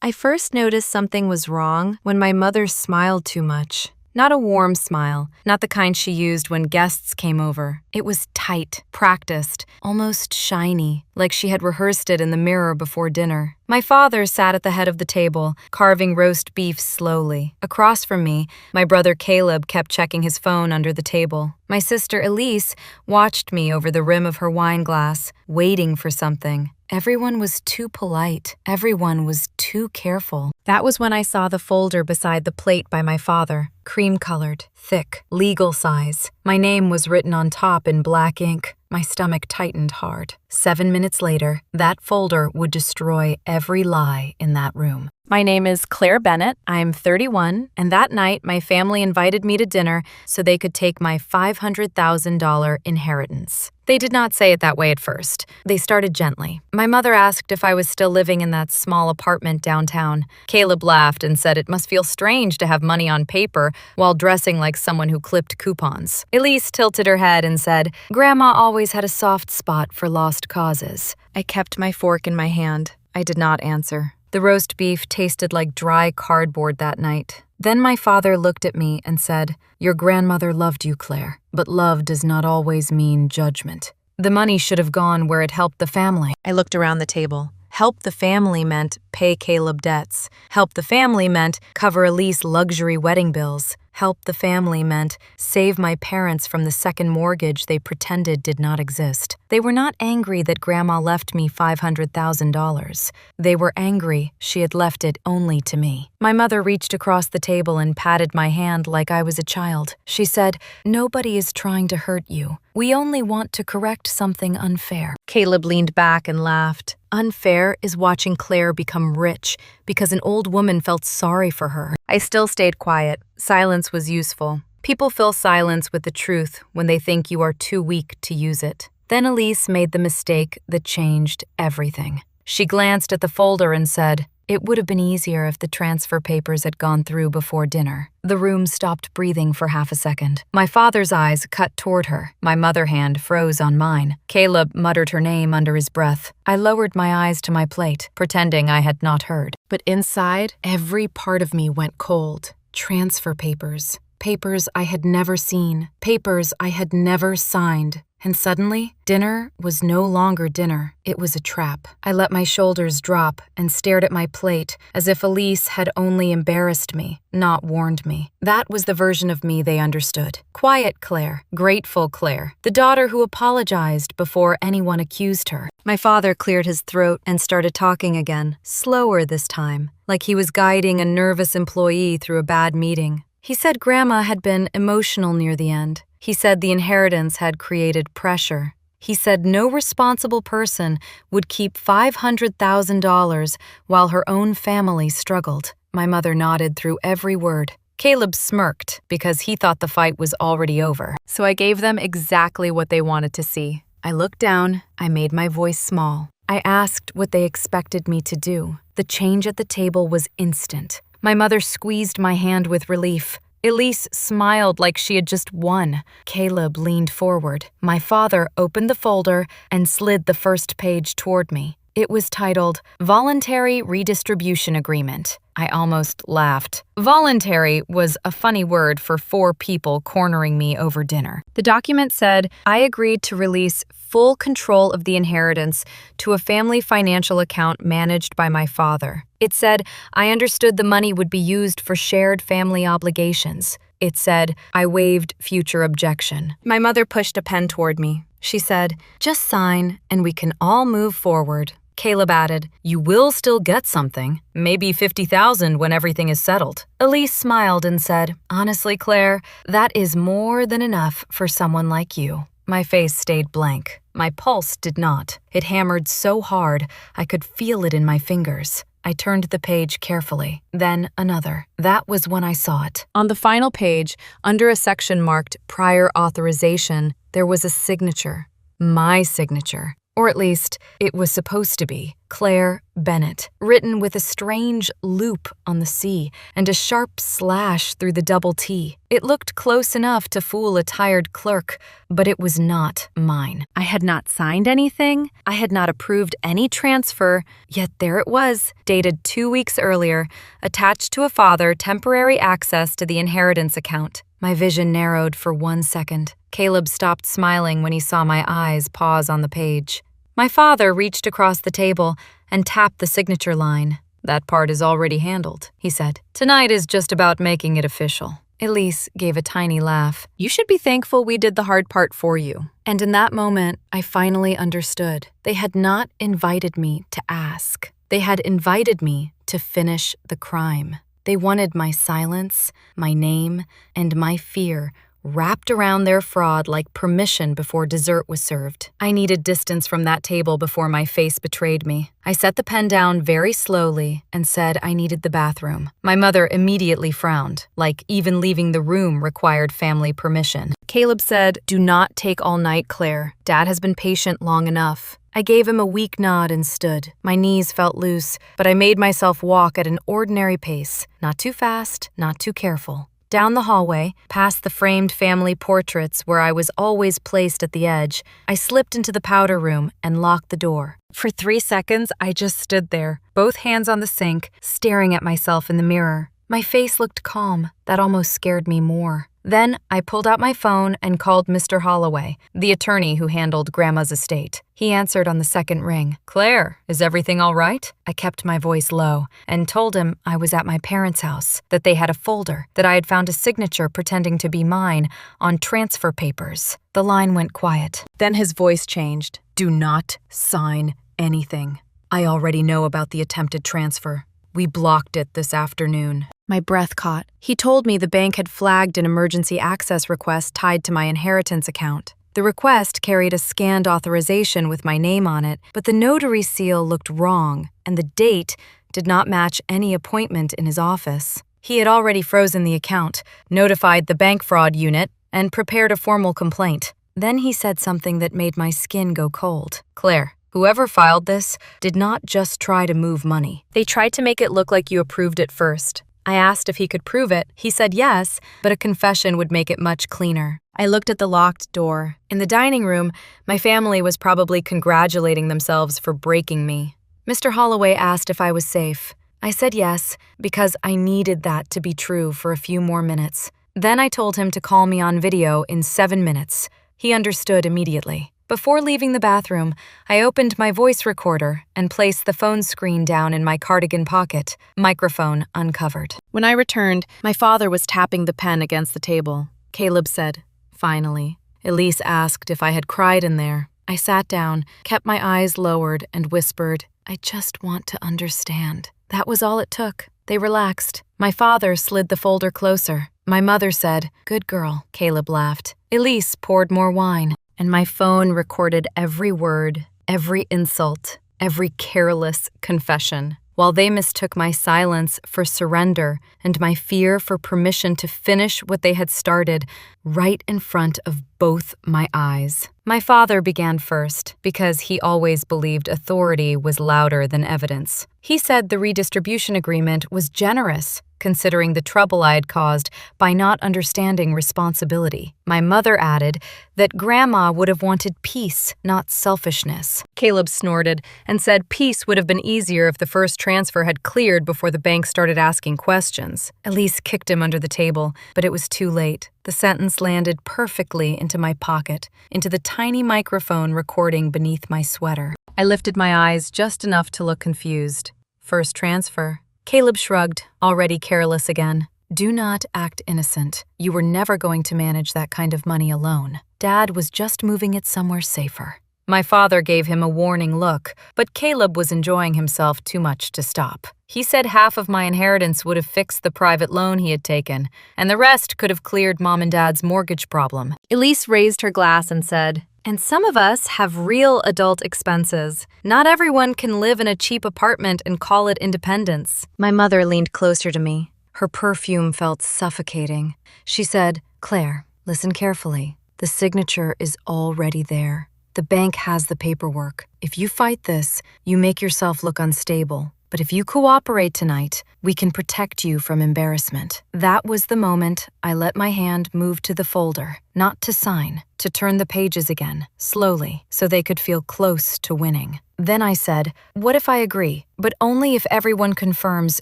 I first noticed something was wrong when my mother smiled too much. Not a warm smile, not the kind she used when guests came over. It was tight, practiced, almost shiny, like she had rehearsed it in the mirror before dinner. My father sat at the head of the table, carving roast beef slowly. Across from me, my brother Caleb kept checking his phone under the table. My sister Elise watched me over the rim of her wine glass, waiting for something. Everyone was too polite. Everyone was too careful. That was when I saw the folder beside the plate by my father, cream-colored, thick, legal size. My name was written on top in black ink. My stomach tightened hard. 7 minutes later, that folder would destroy every lie in that room. My name is Claire Bennett. I'm 31, and that night my family invited me to dinner so they could take my $500,000 inheritance. They did not say it that way at first. They started gently. My mother asked if I was still living in that small apartment downtown. Caleb laughed and said it must feel strange to have money on paper while dressing like someone who clipped coupons. Elise tilted her head and said, "Grandma always had a soft spot for lost causes." I kept my fork in my hand. I did not answer. The roast beef tasted like dry cardboard that night. Then my father looked at me and said, "Your grandmother loved you, Claire, but love does not always mean judgment. The money should have gone where it helped the family." I looked around the table. Help the family meant pay Caleb debts. Help the family meant cover Elise luxury wedding bills. Help the family meant save my parents from the second mortgage they pretended did not exist. They were not angry that Grandma left me $500,000. They were angry she had left it only to me. My mother reached across the table and patted my hand like I was a child. She said, "Nobody is trying to hurt you. We only want to correct something unfair." Caleb leaned back and laughed. Unfair is watching Claire become rich because an old woman felt sorry for her. I still stayed quiet. Silence was useful. People fill silence with the truth when they think you are too weak to use it. Then Elise made the mistake that changed everything. She glanced at the folder and said, "It would have been easier if the transfer papers had gone through before dinner." The room stopped breathing for half a second. My father's eyes cut toward her. My mother hand froze on mine. Caleb muttered her name under his breath. I lowered my eyes to my plate, pretending I had not heard. But inside, every part of me went cold. Transfer papers. Papers I had never seen. Papers I had never signed. And suddenly, dinner was no longer dinner. It was a trap. I let my shoulders drop and stared at my plate as if Elise had only embarrassed me, not warned me. That was the version of me they understood. Quiet Claire, grateful Claire, the daughter who apologized before anyone accused her. My father cleared his throat and started talking again, slower this time, like he was guiding a nervous employee through a bad meeting. He said Grandma had been emotional near the end. He said the inheritance had created pressure. He said no responsible person would keep $500,000 while her own family struggled. My mother nodded through every word. Caleb smirked because he thought the fight was already over. So I gave them exactly what they wanted to see. I looked down. I made my voice small. I asked what they expected me to do. The change at the table was instant. My mother squeezed my hand with relief. Elise smiled like she had just won. Caleb leaned forward. My father opened the folder and slid the first page toward me. It was titled, Voluntary Redistribution Agreement. I almost laughed. Voluntary was a funny word for 4 people cornering me over dinner. The document said, I agreed to release full control of the inheritance to a family financial account managed by my father. It said, I understood the money would be used for shared family obligations. It said, I waived future objection. My mother pushed a pen toward me. She said, just sign and we can all move forward. Caleb added, you will still get something, maybe $50,000 when everything is settled. Elise smiled and said, honestly, Claire, that is more than enough for someone like you. My face stayed blank. My pulse did not. It hammered so hard, I could feel it in my fingers. I turned the page carefully, then another. That was when I saw it. On the final page, under a section marked Prior Authorization, there was a signature. My signature. Or at least, it was supposed to be. Claire Bennett, written with a strange loop on the C and a sharp slash through the double T. It looked close enough to fool a tired clerk, but it was not mine. I had not signed anything. I had not approved any transfer, yet there it was, dated 2 weeks earlier, attached to a father, temporary access to the inheritance account. My vision narrowed for 1 second. Caleb stopped smiling when he saw my eyes pause on the page. My father reached across the table and tapped the signature line. "That part is already handled," he said. "Tonight is just about making it official." Elise gave a tiny laugh. "You should be thankful we did the hard part for you." And in that moment, I finally understood. They had not invited me to ask. They had invited me to finish the crime. They wanted my silence, my name, and my fear wrapped around their fraud like permission before dessert was served. I needed distance from that table before my face betrayed me. I set the pen down very slowly and said I needed the bathroom. My mother immediately frowned, like even leaving the room required family permission. Caleb said, "Do not take all night, Claire. Dad has been patient long enough." I gave him a weak nod and stood. My knees felt loose, but I made myself walk at an ordinary pace, not too fast, not too careful. Down the hallway, past the framed family portraits where I was always placed at the edge, I slipped into the powder room and locked the door. For 3 seconds, I just stood there, both hands on the sink, staring at myself in the mirror. My face looked calm. That almost scared me more. Then I pulled out my phone and called Mr. Holloway, the attorney who handled Grandma's estate. He answered on the second ring. "Claire, is everything all right?" I kept my voice low and told him I was at my parents' house, that they had a folder, that I had found a signature pretending to be mine on transfer papers. The line went quiet. Then his voice changed. "Do not sign anything. I already know about the attempted transfer. We blocked it this afternoon." My breath caught. He told me the bank had flagged an emergency access request tied to my inheritance account. The request carried a scanned authorization with my name on it, but the notary seal looked wrong, and the date did not match any appointment in his office. He had already frozen the account, notified the bank fraud unit, and prepared a formal complaint. Then he said something that made my skin go cold. "Claire, whoever filed this did not just try to move money. They tried to make it look like you approved it first." I asked if he could prove it. He said yes, but a confession would make it much cleaner. I looked at the locked door. In the dining room, my family was probably congratulating themselves for breaking me. Mr. Holloway asked if I was safe. I said yes, because I needed that to be true for a few more minutes. Then I told him to call me on video in 7 minutes. He understood immediately. Before leaving the bathroom, I opened my voice recorder and placed the phone screen down in my cardigan pocket, microphone uncovered. When I returned, my father was tapping the pen against the table. Caleb said, "Finally." Elise asked if I had cried in there. I sat down, kept my eyes lowered, and whispered, "I just want to understand." That was all it took. They relaxed. My father slid the folder closer. My mother said, "Good girl." Caleb laughed. Elise poured more wine. And my phone recorded every word, every insult, every careless confession, while they mistook my silence for surrender and my fear for permission to finish what they had started right in front of both my eyes. My father began first because he always believed authority was louder than evidence. He said the redistribution agreement was generous, considering the trouble I had caused by not understanding responsibility. My mother added that Grandma would have wanted peace, not selfishness. Caleb snorted and said peace would have been easier if the first transfer had cleared before the bank started asking questions. Elise kicked him under the table, but it was too late. The sentence landed perfectly into my pocket, into the tiny microphone recording beneath my sweater. I lifted my eyes just enough to look confused. First transfer. Caleb shrugged, already careless again. "Do not act innocent. You were never going to manage that kind of money alone. Dad was just moving it somewhere safer." My father gave him a warning look, but Caleb was enjoying himself too much to stop. He said half of my inheritance would have fixed the private loan he had taken, and the rest could have cleared Mom and Dad's mortgage problem. Elise raised her glass and said, "And some of us have real adult expenses. Not everyone can live in a cheap apartment and call it independence." My mother leaned closer to me. Her perfume felt suffocating. She said, "Claire, listen carefully. The signature is already there. The bank has the paperwork. If you fight this, you make yourself look unstable. But if you cooperate tonight, we can protect you from embarrassment." That was the moment I let my hand move to the folder, not to sign, to turn the pages again, slowly, so they could feel close to winning. Then I said, "What if I agree, but only if everyone confirms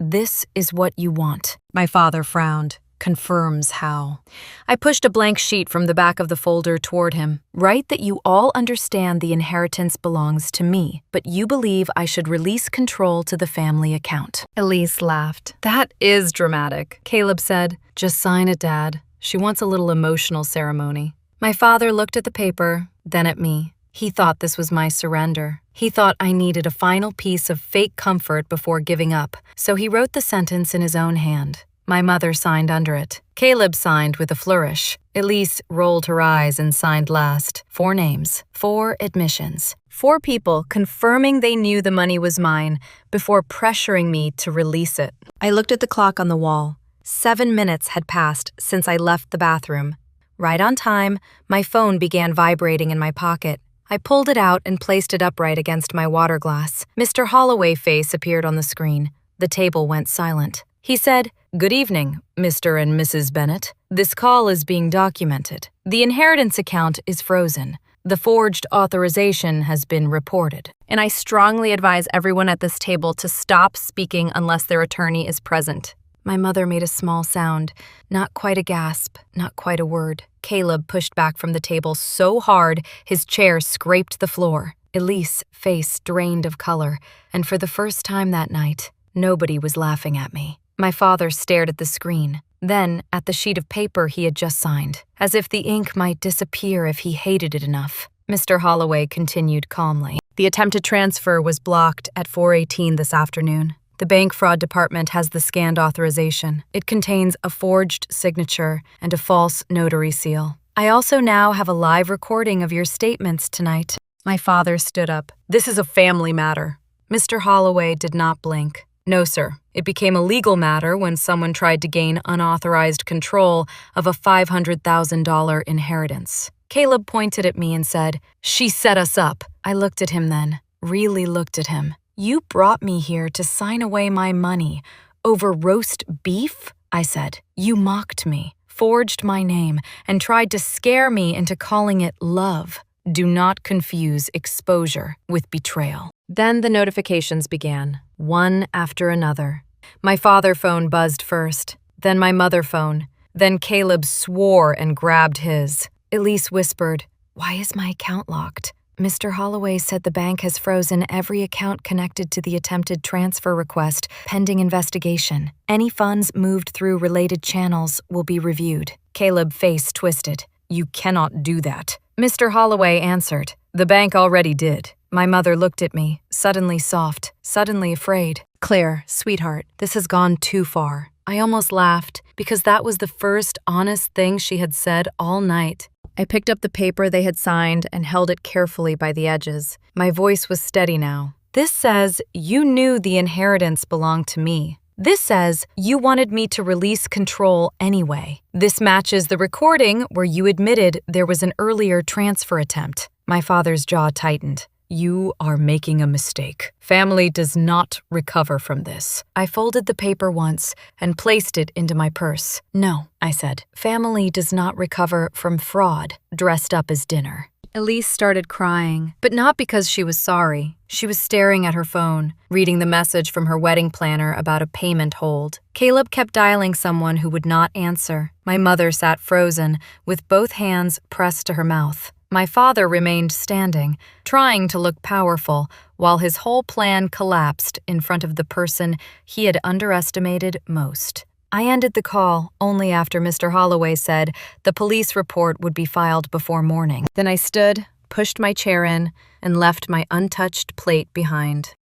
this is what you want?" My father frowned. "Confirms how?" I pushed a blank sheet from the back of the folder toward him. "Write that you all understand the inheritance belongs to me, but you believe I should release control to the family account." Elise laughed. "That is dramatic," Caleb said. "Just sign it, Dad. She wants a little emotional ceremony." My father looked at the paper, then at me. He thought this was my surrender. He thought I needed a final piece of fake comfort before giving up, so he wrote the sentence in his own hand. My mother signed under it. Caleb signed with a flourish. Elise rolled her eyes and signed last. 4 names, 4 admissions, 4 people confirming they knew the money was mine before pressuring me to release it. I looked at the clock on the wall. 7 minutes had passed since I left the bathroom. Right on time, my phone began vibrating in my pocket. I pulled it out and placed it upright against my water glass. Mr. Holloway's face appeared on the screen. The table went silent. He said, "Good evening, Mr. and Mrs. Bennett. This call is being documented. The inheritance account is frozen. The forged authorization has been reported, and I strongly advise everyone at this table to stop speaking unless their attorney is present." My mother made a small sound, not quite a gasp, not quite a word. Caleb pushed back from the table so hard his chair scraped the floor. Elise's face drained of color, and for the first time that night, nobody was laughing at me. My father stared at the screen, then at the sheet of paper he had just signed, as if the ink might disappear if he hated it enough. Mr. Holloway continued calmly. "The attempted transfer was blocked at 4:18 this afternoon. The bank fraud department has the scanned authorization. It contains a forged signature and a false notary seal. I also now have a live recording of your statements tonight." My father stood up. "This is a family matter." Mr. Holloway did not blink. "No, sir. It became a legal matter when someone tried to gain unauthorized control of a $500,000 inheritance." Caleb pointed at me and said, "She set us up." I looked at him then, really looked at him. "You brought me here to sign away my money over roast beef?" I said. "You mocked me, forged my name, and tried to scare me into calling it love. Do not confuse exposure with betrayal." Then the notifications began, one after another. My father's phone buzzed first, then my mother's phone, then Caleb swore and grabbed his. Elise whispered, "Why is my account locked?" Mr. Holloway said the bank has frozen every account connected to the attempted transfer request pending investigation. Any funds moved through related channels will be reviewed. Caleb's face twisted. "You cannot do that." Mr. Holloway answered, "The bank already did." My mother looked at me, suddenly soft, suddenly afraid. "Claire, sweetheart, this has gone too far." I almost laughed because that was the first honest thing she had said all night. I picked up the paper they had signed and held it carefully by the edges. My voice was steady now. "This says you knew the inheritance belonged to me. This says you wanted me to release control anyway. This matches the recording where you admitted there was an earlier transfer attempt." My father's jaw tightened. "You are making a mistake. Family does not recover from this." I folded the paper once and placed it into my purse. "No," I said. "Family does not recover from fraud dressed up as dinner." Elise started crying, but not because she was sorry. She was staring at her phone, reading the message from her wedding planner about a payment hold. Caleb kept dialing someone who would not answer. My mother sat frozen, with both hands pressed to her mouth. My father remained standing, trying to look powerful, while his whole plan collapsed in front of the person he had underestimated most. I ended the call only after Mr. Holloway said the police report would be filed before morning. Then I stood, pushed my chair in, and left my untouched plate behind.